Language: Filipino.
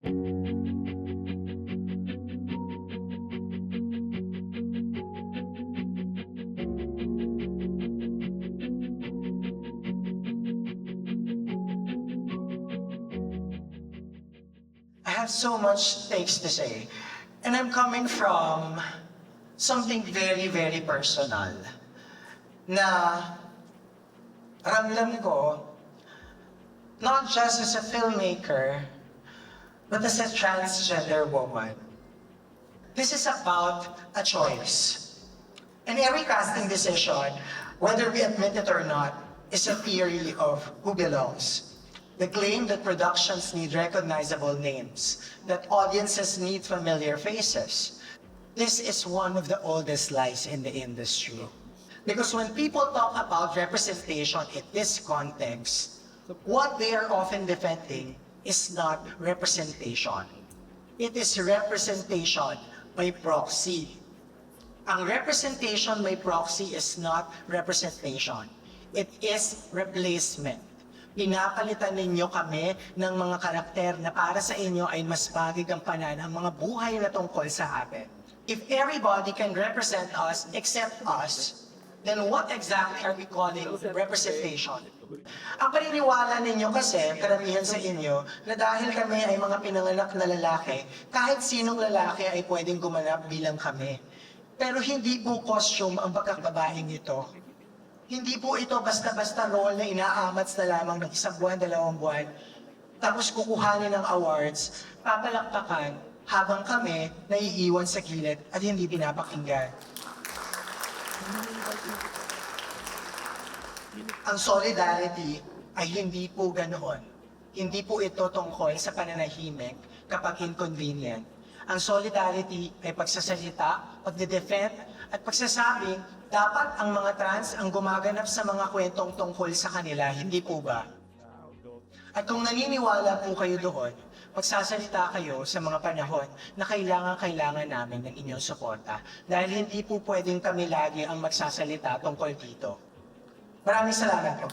I have so much things to say. And I'm coming from something very, very personal. Na ramdam ko, not just as a filmmaker, but as a transgender woman. This is about a choice. And every casting decision, whether we admit it or not, is a theory of who belongs. The claim that productions need recognizable names, that audiences need familiar faces. This is one of the oldest lies in the industry. Because when people talk about representation in this context, what they are often defending is not representation. It is representation by proxy. Ang representation by proxy is not representation. It is replacement. Pinapalitan ninyo kami ng mga karakter na para sa inyo ay mas magigampanan ang mga buhay na tungkol sa atin. If everybody can represent us except us, then what exactly are we calling representation? Ang paniniwala ninyo kasi, karamihan sa inyo, na dahil kami ay mga pinanganak na lalaki, kahit sinong lalaki ay pwedeng gumanap bilang kami. Pero hindi po costume ang pagkakababaeng ito. Hindi po ito basta-basta role na inaamats na lamang ng 1 buwan, 2 buwan, tapos kukuhanin ng awards, papalakpakan, habang kami naiiwan sa gilid at hindi pinapakinggan. Ang solidarity ay hindi po ganoon. Hindi po ito tungkol sa pananahimik kapag inconvenient. Ang solidarity ay pagsasalita, pagde-defend, at pagsasabing dapat ang mga trans ang gumaganap sa mga kwentong tungkol sa kanila, hindi po ba? At kung naniniwala po kayo doon, magsasalita kayo sa mga panahon na kailangan namin ng inyong suporta dahil hindi po pwedeng kami lagi ang magsasalita tungkol dito. Maraming salamat po.